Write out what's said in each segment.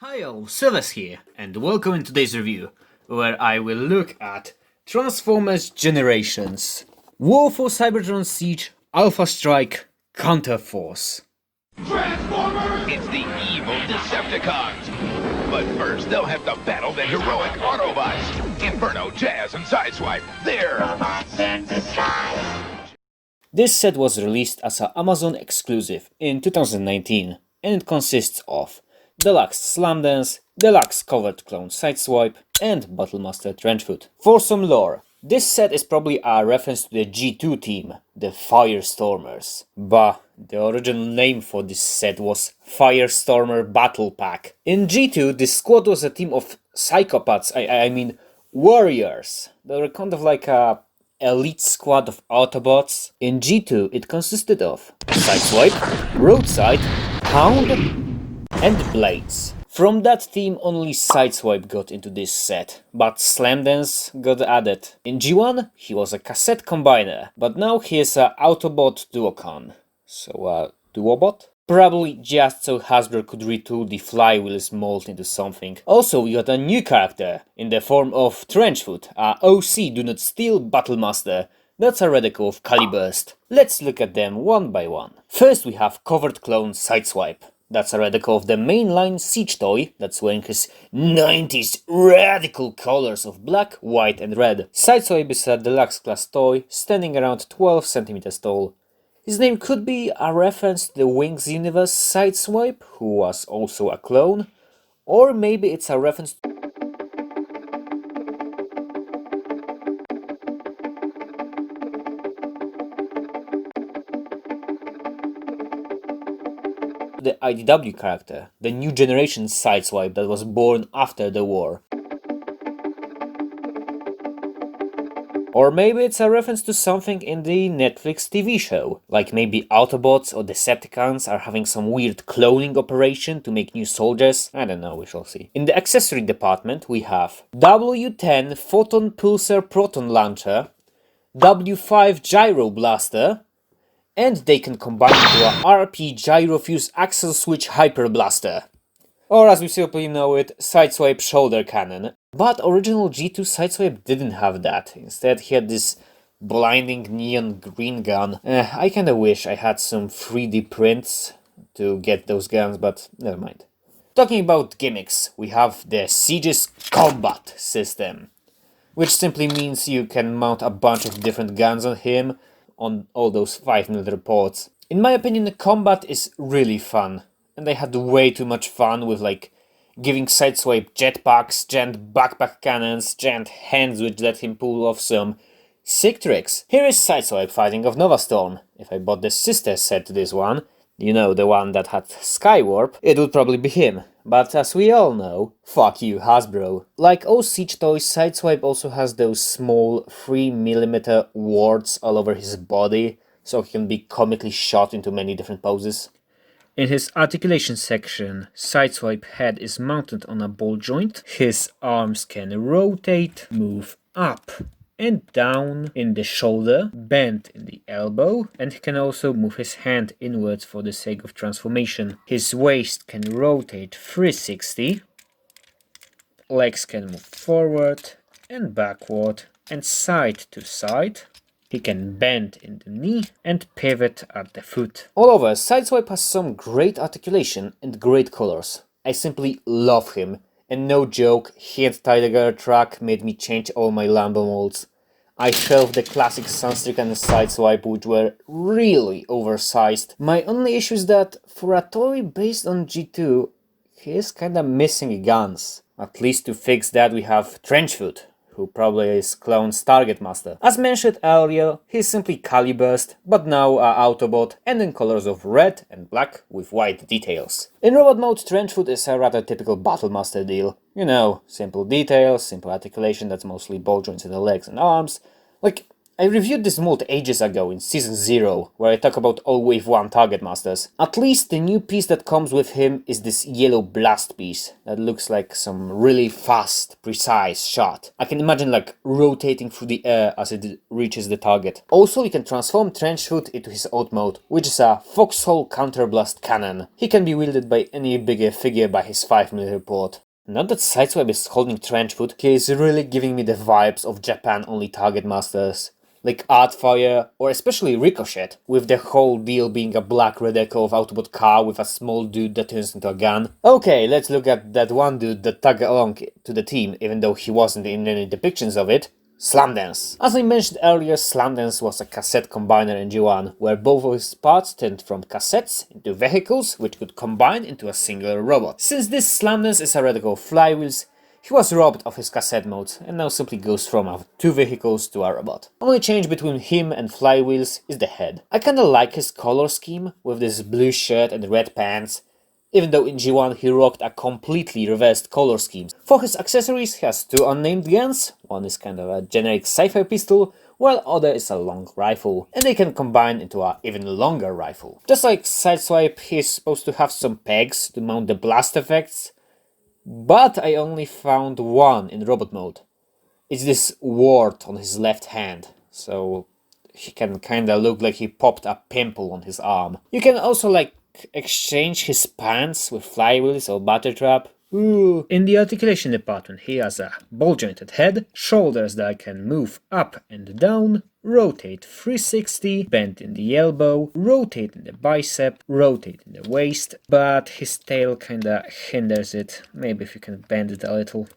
Hi all, Sylvus here, and welcome in today's review, where I will look at Transformers Generations, War for Cybertron Siege, Alphastrike Counterforce. Transformers! It's the evil Decepticons! But first, they'll have to battle the heroic Autobots! Inferno, Jazz, and Sideswipe, they're... robots in disguise! This set was released as an Amazon exclusive in 2019, and it consists of Deluxe Slamdance, Deluxe Covert Clone Sideswipe, and Battlemaster Trenchfoot. For some lore, this set is probably a reference to the G2 team, the Firestormers. But the original name for this set was Firestormer Battle Pack. In G2, this squad was a team of psychopaths, I mean warriors. They were kind of like a elite squad of Autobots. In G2, it consisted of Sideswipe, Roadside, Hound, and Blades. From that team, only Sideswipe got into this set, but Slamdance got added. In G1, he was a cassette combiner, but now he is a Autobot Duocon. So, Duobot? Probably just so Hasbro could retool the Flywheel's mold into something. Also, we got a new character, in the form of Trenchfoot, a OC Do Not Steal Battlemaster. That's a radical of Caliburst. Let's look at them one by one. First we have Covert Clone Sideswipe. That's a radical of the mainline Siege toy that's wearing his 90s radical colors of black, white and red. Sideswipe is a deluxe class toy, standing around 12 cm tall. His name could be a reference to the Wings universe Sideswipe, who was also a clone, or maybe it's a reference to the IDW character, the new generation Sideswipe that was born after the war. Or maybe it's a reference to something in the Netflix TV show, like maybe Autobots or Decepticons are having some weird cloning operation to make new soldiers. I don't know, we shall see. In the accessory department we have W10 Photon Pulsar Proton Launcher, W5 Gyro Blaster, and they can combine into a RP Gyrofuse Axle Switch Hyper Blaster. Or as we simply know it, Sideswipe Shoulder Cannon. But original G2 Sideswipe didn't have that. Instead he had this blinding neon green gun. I kinda wish I had some 3D prints to get those guns, but never mind. Talking about gimmicks, we have the Siege's Combat System, which simply means you can mount a bunch of different guns on him, on all those 5mm ports. In my opinion, the combat is really fun, and I had way too much fun with like giving Sideswipe jetpacks, giant backpack cannons, giant hands which let him pull off some sick tricks. Here is Sideswipe fighting off Nova Storm. If I bought the sister set to this one, you know, the one that had Skywarp, it would probably be him. But as we all know, fuck you Hasbro. Like all Siege toys, Sideswipe also has those small 3mm warts all over his body, so he can be comically shot into many different poses. In his articulation section, Sideswipe head is mounted on a ball joint, his arms can rotate, move up and down in the shoulder, bend in the elbow, and he can also move his hand inwards for the sake of transformation. His waist can rotate 360, legs can move forward and backward and side to side. He can bend in the knee and pivot at the foot. All over, Sideswipe has some great articulation and great colors. I simply love him. And no joke, he and Tiger Track made me change all my Lambo molds. I shelved the classic Sunstreak and Sideswipe, which were really oversized. My only issue is that for a toy based on G2, he is kinda missing guns. At least to fix that we have Trenchfoot, who probably is Clone's target master. As mentioned earlier, he's simply Caliburst, but now a Autobot and in colors of red and black with white details. In robot mode, Trenchfoot is a rather typical Battlemaster deal. You know, simple details, simple articulation that's mostly ball joints in the legs and arms. Like, I reviewed this mold ages ago in Season 0, where I talk about all Wave 1 Target Masters. At least the new piece that comes with him is this yellow blast piece that looks like some really fast, precise shot. I can imagine like rotating through the air as it reaches the target. Also, you can transform Trenchfoot into his alt mode, which is a foxhole counterblast cannon. He can be wielded by any bigger figure by his 5mm port. Now that Sideswipe is holding Trenchfoot, he is really giving me the vibes of Japan-only Target Masters. Like Artfire, or especially Ricochet, with the whole deal being a black red echo of Autobot car with a small dude that turns into a gun. Okay, let's look at that one dude that tagged along to the team, even though he wasn't in any depictions of it. Slamdance. As I mentioned earlier, Slamdance was a cassette combiner in G1, where both of his parts turned from cassettes into vehicles, which could combine into a singular robot. Since this Slamdance is a radical of flywheels, he was robbed of his cassette modes and now simply goes from two vehicles to a robot. Only change between him and flywheels is the head. I kinda like his color scheme with this blue shirt and red pants, even though in G1 he rocked a completely reversed color scheme. For his accessories he has two unnamed guns, one is kind of a generic sci-fi pistol, while other is a long rifle, and they can combine into an even longer rifle. Just like Sideswipe, he is supposed to have some pegs to mount the blast effects, but I only found one in robot mode. It's this wart on his left hand, so he can kinda look like he popped a pimple on his arm. You can also like exchange his pants with flywheels or butter trap. Ooh. In the articulation department he has a ball-jointed head, shoulders that can move up and down, rotate 360, bend in the elbow, rotate in the bicep, rotate in the waist, but his tail kinda hinders it. Maybe if you can bend it a little.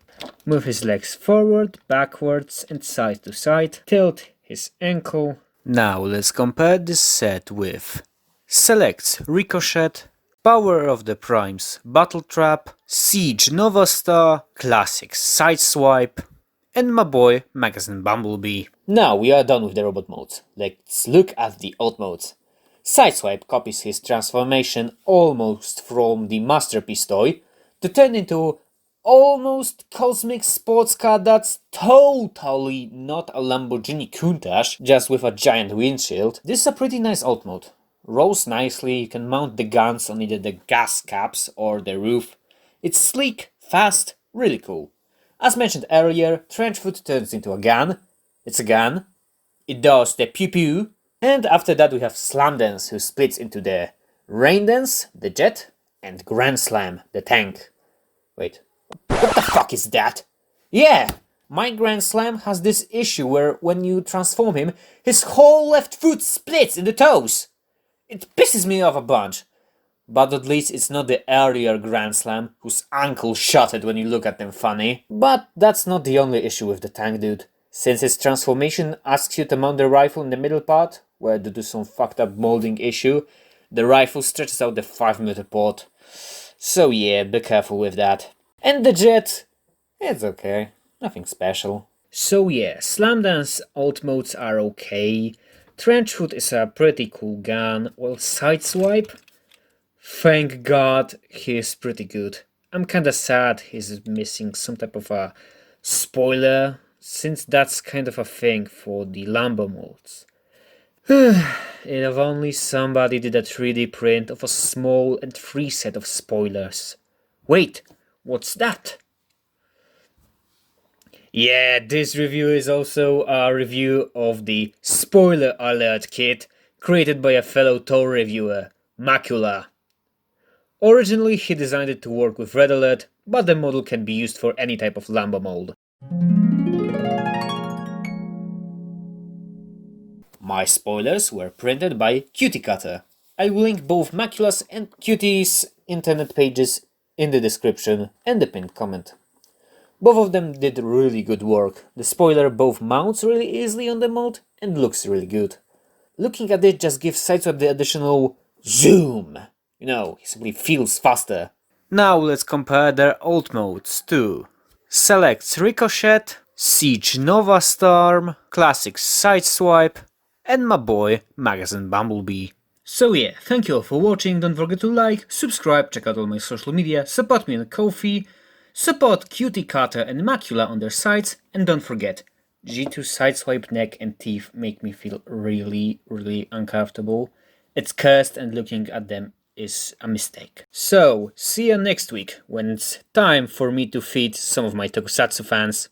Move his legs forward, backwards and side to side, tilt his ankle. Now let's compare this set with Selects Ricochet, Power of the Primes Battle Trap, Siege Nova Star, Classic Sideswipe, and my boy Magazine Bumblebee. Now we are done with the robot modes. Let's look at the alt modes. Sideswipe copies his transformation almost from the Masterpiece toy to turn into almost cosmic sports car that's totally not a Lamborghini Countach, just with a giant windshield. This is a pretty nice alt mode. Rolls nicely, you can mount the guns on either the gas caps or the roof. It's sleek, fast, really cool. As mentioned earlier, Trenchfoot turns into a gun. It's a gun. It does the pew pew. And after that we have Slamdance, who splits into the Rain Dance, the jet, and Grand Slam, the tank. Wait, what the fuck is that? Yeah! My Grand Slam has this issue where when you transform him, his whole left foot splits in the toes. It pisses me off a bunch. But at least it's not the earlier Grand Slam, whose ankle shattered when you look at them funny. But that's not the only issue with the tank dude. Since his transformation asks you to mount the rifle in the middle part, where due to some fucked up molding issue, the rifle stretches out the 5mm port. So yeah, be careful with that. And the jet, it's okay, nothing special. So yeah, Slamdance alt modes are okay. Trenchfoot is a pretty cool gun, while Sideswipe, thank god, he is pretty good. I'm kinda sad he's missing some type of a spoiler, since that's kind of a thing for the Lambo molds. If only somebody did a 3D print of a small and free set of spoilers. Wait, what's that? Yeah, this review is also a review of the Spoiler Alert kit created by a fellow Thor reviewer, Macula. Originally he designed it to work with Red Alert, but the model can be used for any type of Lambo mold. My spoilers were printed by Cutie Cutter. I will link both Macula's and Cutie's internet pages in the description and the pinned comment. Both of them did really good work. The spoiler both mounts really easily on the mold and looks really good. Looking at it just gives Sideswipe the additional zoom. You know, he simply feels faster. Now let's compare their alt modes too. Selects Ricochet, Siege Nova Storm, Classic Sideswipe, and my boy Magazine Bumblebee. So yeah, thank you all for watching, don't forget to like, subscribe, check out all my social media, support me on Ko-fi, support Cutie Cutter and Macula on their sites, and don't forget, G2 Sideswipe neck and teeth make me feel really, really uncomfortable. It's cursed and looking at them is a mistake. So, see you next week when it's time for me to feed some of my Tokusatsu fans.